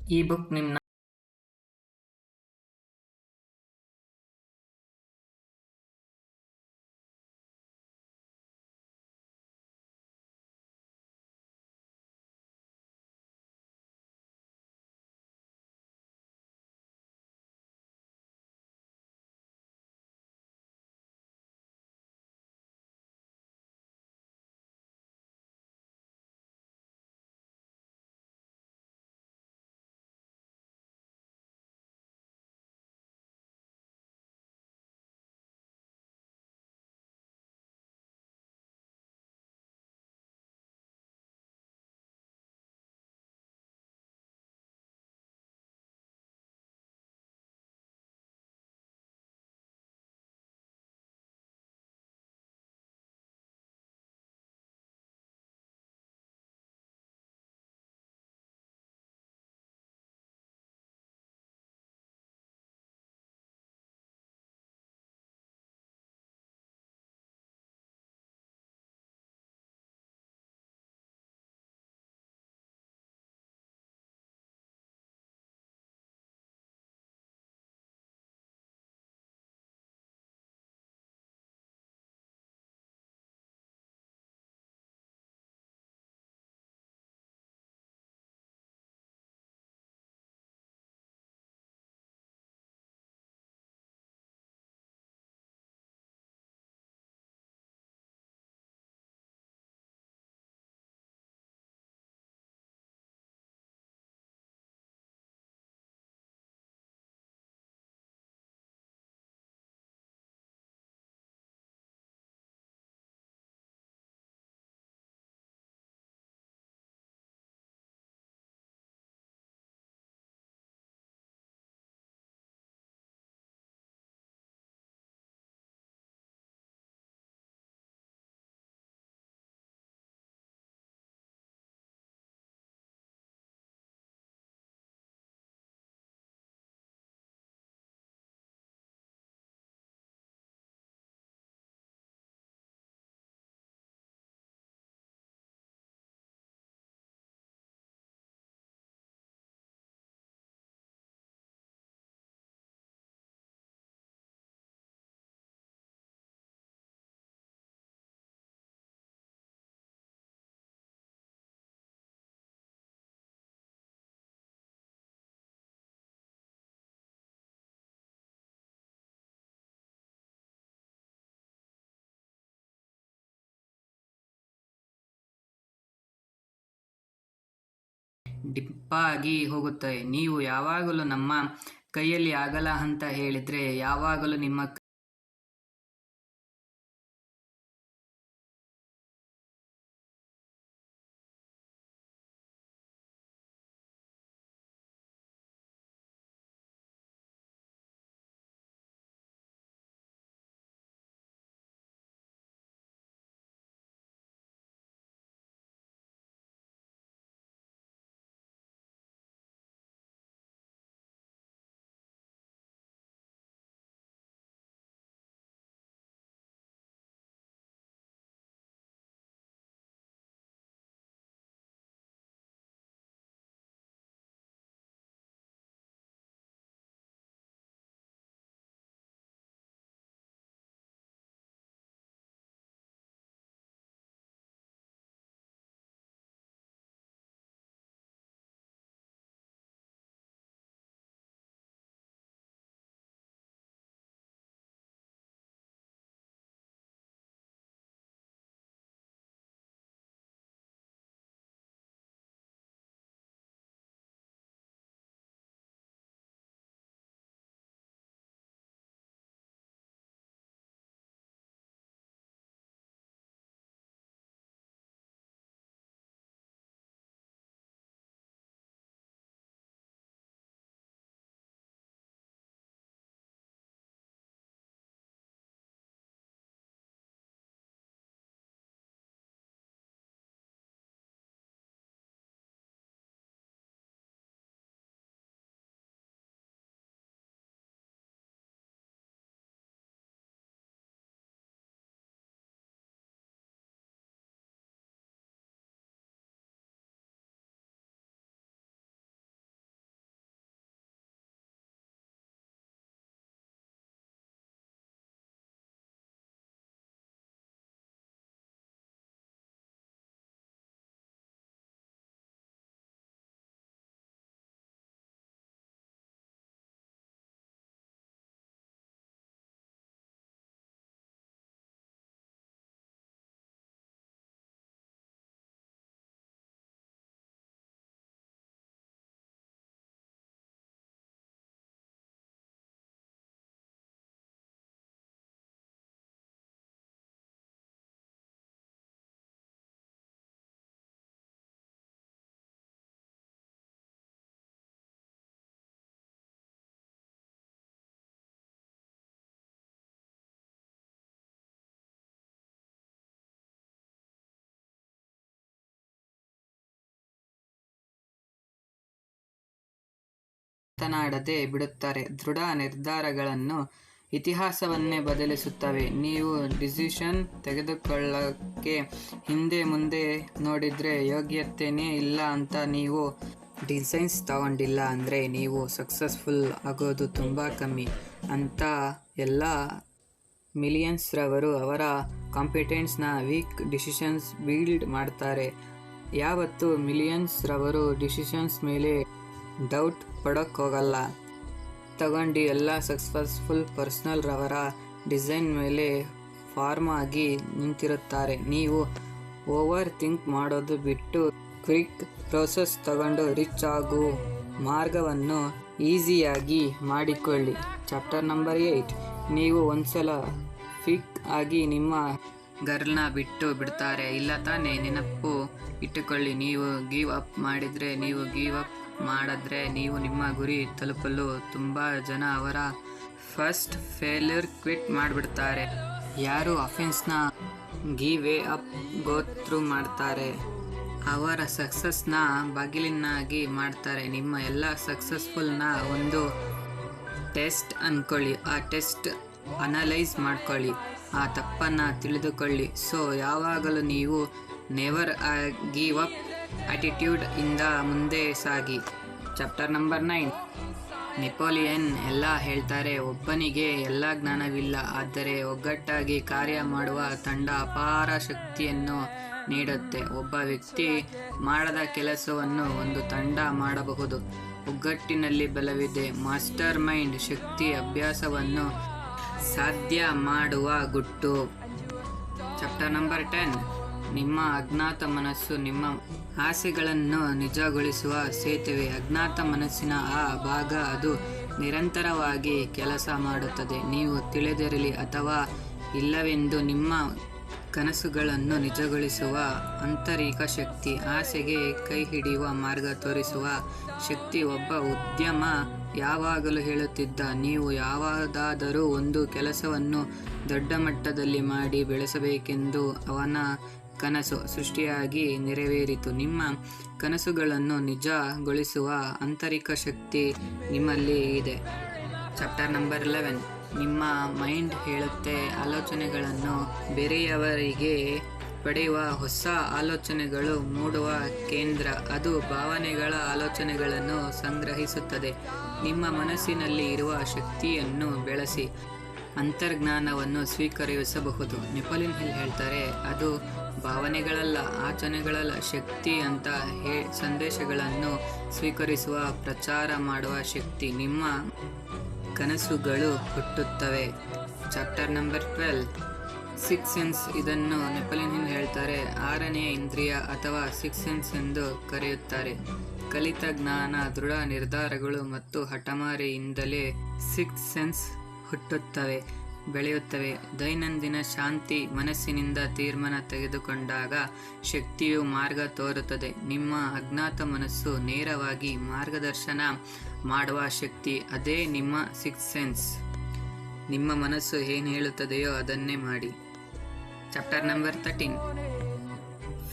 ಈ ಬುಕ್ ನಿಮ್ಮ ಡಿಪ್ಪಾಗಿ ಹೋಗುತ್ತೆ. ನೀವು ಯಾವಾಗಲೂ ನಮ್ಮ ಕೈಯಲ್ಲಿ ಆಗಲ್ಲ ಅಂತ ಹೇಳಿದ್ರೆ ಯಾವಾಗಲೂ ನಿಮ್ಮ ಮಾತನಾಡದೆ ಬಿಡುತ್ತಾರೆ. ದೃಢ ನಿರ್ಧಾರಗಳನ್ನು ಇತಿಹಾಸವನ್ನೇ ಬದಲಿಸುತ್ತವೆ. ನೀವು ಡಿಸಿಷನ್ ತೆಗೆದುಕೊಳ್ಳಕ್ಕೆ ಹಿಂದೆ ಮುಂದೆ ನೋಡಿದ್ರೆ ಯೋಗ್ಯತೆನೇ ಇಲ್ಲ ಅಂತ ನೀವು ಡಿಸೈನ್ಸ್ ತಗೊಂಡಿಲ್ಲ ಅಂದರೆ ನೀವು ಸಕ್ಸಸ್ಫುಲ್ ಆಗೋದು ತುಂಬ ಕಮ್ಮಿ ಅಂತ ಎಲ್ಲ ಮಿಲಿಯನ್ಸ್ ರವರು ಅವರ ಕಾಂಪಿಟೆನ್ಸ್ನ ವೀಕ್ ಡಿಸಿಷನ್ಸ್ ಬಿಲ್ಡ್ ಮಾಡ್ತಾರೆ. ಯಾವತ್ತು ಮಿಲಿಯನ್ಸ್ ರವರು ಡಿಸಿಷನ್ಸ್ ಮೇಲೆ ಡೌಟ್ ಪಡೋಕ್ಕೋಗಲ್ಲ. ತಗೊಂಡು ಎಲ್ಲ ಸಕ್ಸಸ್ಫುಲ್ ಪರ್ಸನಲ್ ರವರ ಡಿಸೈನ್ ಮೇಲೆ ಫಾರ್ಮ್ ಆಗಿ ನಿಂತಿರುತ್ತಾರೆ. ನೀವು ಓವರ್ ಥಿಂಕ್ ಮಾಡೋದು ಬಿಟ್ಟು ಕ್ವಿಕ್ ಪ್ರೋಸೆಸ್ ತಗೊಂಡು ರಿಚ್ ಆಗೋ ಮಾರ್ಗವನ್ನು ಈಸಿಯಾಗಿ ಮಾಡಿಕೊಳ್ಳಿ. Chapter number 8. ನೀವು ಒಂದ್ಸಲ ಫಿಕ್ ಆಗಿ ನಿಮ್ಮ ಗರ್ಲ್ನ ಬಿಟ್ಟು ಬಿಡ್ತಾರೆ ಇಲ್ಲ ತಾನೇ? ನೆನಪು ಇಟ್ಟುಕೊಳ್ಳಿ, ನೀವು ಗಿವ್ ಅಪ್ ಮಾಡಿದರೆ ನೀವು ನಿಮ್ಮ ಗುರಿ ತಲುಪಲು ತುಂಬ ಜನ ಅವರ ಫಸ್ಟ್ ಫೇಲ್ಯೂರ್ ಕ್ವಿಟ್ ಮಾಡಿಬಿಡ್ತಾರೆ. ಯಾರು ಅಫೆನ್ಸ್ನ ಗಿವ್ ಅಪ್ ಗೋ ಥ್ರೂ ಮಾಡ್ತಾರೆ ಅವರ ಸಕ್ಸಸ್ನ ಬಾಗಿಲಿನಾಗಿ ಮಾಡ್ತಾರೆ. ನಿಮ್ಮ ಎಲ್ಲ ಸಕ್ಸಸ್ಫುಲ್ನ ಒಂದು ಟೆಸ್ಟ್ ಅಂದ್ಕೊಳ್ಳಿ. ಆ ಟೆಸ್ಟ್ ಅನಲೈಸ್ ಮಾಡ್ಕೊಳ್ಳಿ, ಆ ತಪ್ಪನ್ನು ತಿಳಿದುಕೊಳ್ಳಿ. ಸೊ ಯಾವಾಗಲೂ ನೀವು ನೆವರ್ ಗಿವ್ ಅಪ್ ಆಟಿಟ್ಯೂಡ್ ಇಂದ ಮುಂದೆ ಸಾಗಿ. Chapter number 9. ನೆಪೋಲಿಯನ್ ಎಲ್ಲ ಹೇಳ್ತಾರೆ, ಒಬ್ಬನಿಗೆ ಎಲ್ಲ ಜ್ಞಾನವಿಲ್ಲ, ಆದರೆ ಒಗ್ಗಟ್ಟಾಗಿ ಕಾರ್ಯ ಮಾಡುವ ತಂಡ ಅಪಾರ ಶಕ್ತಿಯನ್ನು ನೀಡುತ್ತೆ. ಒಬ್ಬ ವ್ಯಕ್ತಿ ಮಾಡದ ಕೆಲಸವನ್ನು ಒಂದು ತಂಡ ಮಾಡಬಹುದು. ಒಗ್ಗಟ್ಟಿನಲ್ಲಿ ಬಲವಿದೆ. ಮಾಸ್ಟರ್ ಮೈಂಡ್ ಶಕ್ತಿ ಅಭ್ಯಾಸವನ್ನು ಸಾಧ್ಯ ಮಾಡುವ ಗುಟ್ಟು. Chapter number 10. ನಿಮ್ಮ ಅಜ್ಞಾತ ಮನಸ್ಸು ನಿಮ್ಮ ಆಸೆಗಳನ್ನು ನಿಜಗೊಳಿಸುವ ಸೇತುವೆ. ಅಜ್ಞಾತ ಮನಸ್ಸಿನ ಆ ಭಾಗ ಅದು ನಿರಂತರವಾಗಿ ಕೆಲಸ ಮಾಡುತ್ತದೆ. ನೀವು ತಿಳಿದಿರಲಿ ಅಥವಾ ಇಲ್ಲವೆಂದು ನಿಮ್ಮ ಕನಸುಗಳನ್ನು ನಿಜಗೊಳಿಸುವ ಆಂತರಿಕ ಶಕ್ತಿ, ಆಸೆಗೆ ಕೈ ಹಿಡಿಯುವ ಮಾರ್ಗ ತೋರಿಸುವ ಶಕ್ತಿ. ಒಬ್ಬ ಉದ್ಯಮ ಯಾವಾಗಲೂ ಹೇಳುತ್ತಿದ್ದ, ನೀವು ಯಾವುದಾದರೂ ಒಂದು ಕೆಲಸವನ್ನು ದೊಡ್ಡ ಮಟ್ಟದಲ್ಲಿ ಮಾಡಿ ಬೆಳೆಸಬೇಕೆಂದು ಅವನ ಕನಸು ಸೃಷ್ಟಿಯಾಗಿ ನೆರವೇರಿತು. ನಿಮ್ಮ ಕನಸುಗಳನ್ನು ನಿಜಗೊಳಿಸುವ ಆಂತರಿಕ ಶಕ್ತಿ ನಿಮ್ಮಲ್ಲಿ ಇದೆ. Chapter number 11. ನಿಮ್ಮ ಮೈಂಡ್ ಹೇಳುತ್ತೆ ಆಲೋಚನೆಗಳನ್ನು ಬೇರೆಯವರಿಗೆ ಪಡೆಯುವ ಹೊಸ ಆಲೋಚನೆಗಳು ಮೂಡುವ ಕೇಂದ್ರ. ಅದು ಭಾವನೆಗಳ ಆಲೋಚನೆಗಳನ್ನು ಸಂಗ್ರಹಿಸುತ್ತದೆ. ನಿಮ್ಮ ಮನಸ್ಸಿನಲ್ಲಿ ಇರುವ ಶಕ್ತಿಯನ್ನು ಬೆಳೆಸಿ ಅಂತರ್ಜ್ಞಾನವನ್ನು ಸ್ವೀಕರಿಸಬಹುದು. ನೆಪೋಲಿಯನ್ ಹಿಲ್ ಹೇಳ್ತಾರೆ, ಅದು ಭಾವನೆಗಳಲ್ಲ, ಆಚರಣೆಗಳಲ್ಲ, ಶಕ್ತಿ ಅಂತ ಸಂದೇಶಗಳನ್ನು ಸ್ವೀಕರಿಸುವ ಪ್ರಚಾರ ಮಾಡುವ ಶಕ್ತಿ. ನಿಮ್ಮ ಕನಸುಗಳು ಹುಟ್ಟುತ್ತವೆ. Chapter number 12. 6 ಸೆನ್ಸ್. ಇದನ್ನು ನೆಪೋಲಿಯನ್ ಹಿಲ್ ಹೇಳ್ತಾರೆ, 6ನೇ ಇಂದ್ರಿಯ ಅಥವಾ 6 ಸೆನ್ಸ್ ಎಂದು ಕರೆಯುತ್ತಾರೆ. ಕಲಿತ ಜ್ಞಾನ, ದೃಢ ನಿರ್ಧಾರಗಳು ಮತ್ತು ಹಠಮಾರಿಯಿಂದಲೇ 6 ಸೆನ್ಸ್ ಹುಟ್ಟುತ್ತವೆ, ಬೆಳೆಯುತ್ತವೆ. ದೈನಂದಿನ ಶಾಂತಿ ಮನಸ್ಸಿನಿಂದ ತೀರ್ಮಾನ ತೆಗೆದುಕೊಂಡಾಗ ಶಕ್ತಿಯು ಮಾರ್ಗ ತೋರುತ್ತದೆ. ನಿಮ್ಮ ಅಜ್ಞಾತ ಮನಸ್ಸು ನೇರವಾಗಿ ಮಾರ್ಗದರ್ಶನ ಮಾಡುವ ಶಕ್ತಿ, ಅದೇ ನಿಮ್ಮ 6 ಸೆನ್ಸ್. ನಿಮ್ಮ ಮನಸ್ಸು ಏನು ಹೇಳುತ್ತದೆಯೋ ಅದನ್ನೇ ಮಾಡಿ. Chapter number 13.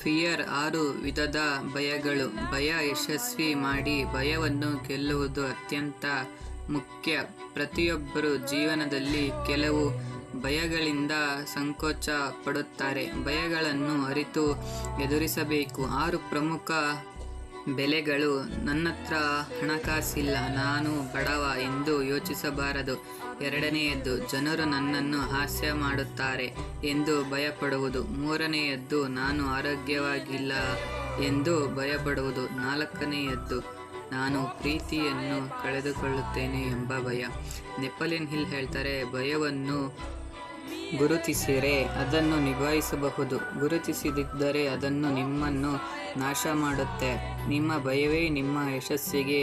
ಫಿಯರ್. 6 ವಿಧದ ಭಯಗಳು. ಭಯ ಯಶಸ್ವಿ ಮಾಡಿ ಭಯವನ್ನು ಗೆಲ್ಲುವುದು ಅತ್ಯಂತ ಮುಖ್ಯ. ಪ್ರತಿಯೊಬ್ಬರು ಜೀವನದಲ್ಲಿ ಕೆಲವು ಭಯಗಳಿಂದ ಸಂಕೋಚ ಪಡುತ್ತಾರೆ. ಭಯಗಳನ್ನು ಅರಿತು ಎದುರಿಸಬೇಕು. 6 ಪ್ರಮುಖ ಬೆಲೆಗಳು. ನನ್ನತ್ರ ಹಣಕಾಸಿಲ್ಲ, ನಾನು ಬಡವ ಎಂದು ಯೋಚಿಸಬಾರದು. 2ನೇಯದ್ದು, ಜನರು ನನ್ನನ್ನು ಹಾಸ್ಯ ಮಾಡುತ್ತಾರೆ ಎಂದು ಭಯಪಡುವುದು. 3ನೇಯದ್ದು, ನಾನು ಆರೋಗ್ಯವಾಗಿಲ್ಲ ಎಂದು ಭಯಪಡುವುದು. 4ನೇಯದ್ದು, ನಾನು ಪ್ರೀತಿಯನ್ನು ಕಳೆದುಕೊಳ್ಳುತ್ತೇನೆ ಎಂಬ ಭಯ. ನೆಪೋಲಿಯನ್ ಹಿಲ್ ಹೇಳ್ತಾರೆ, ಭಯವನ್ನು ಗುರುತಿಸಿದರೆ ಅದನ್ನು ನಿಭಾಯಿಸಬಹುದು, ಗುರುತಿಸದಿದ್ದರೆ ಅದನ್ನು ನಿಮ್ಮನ್ನು ನಾಶ ಮಾಡುತ್ತೆ. ನಿಮ್ಮ ಭಯವೇ ನಿಮ್ಮ ಯಶಸ್ಸಿಗೆ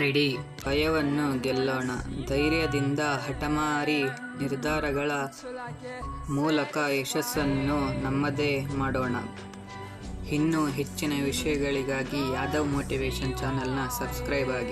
ರೆಡಿ. ಭಯವನ್ನು ಗೆಲ್ಲೋಣ. ಧೈರ್ಯದಿಂದ ಹಠಮಾರಿ ನಿರ್ಧಾರಗಳ ಮೂಲಕ ಯಶಸ್ಸನ್ನು ನಮ್ಮದೇ ಮಾಡೋಣ. ಇನ್ನೂ ಹೆಚ್ಚಿನ ವಿಷಯಗಳಿಗಾಗಿ ಯಾದವ್ ಮೋಟಿವೇಶನ್ ಚಾನಲ್ನ ಸಬ್ಸ್ಕ್ರೈಬ್ ಆಗಿ.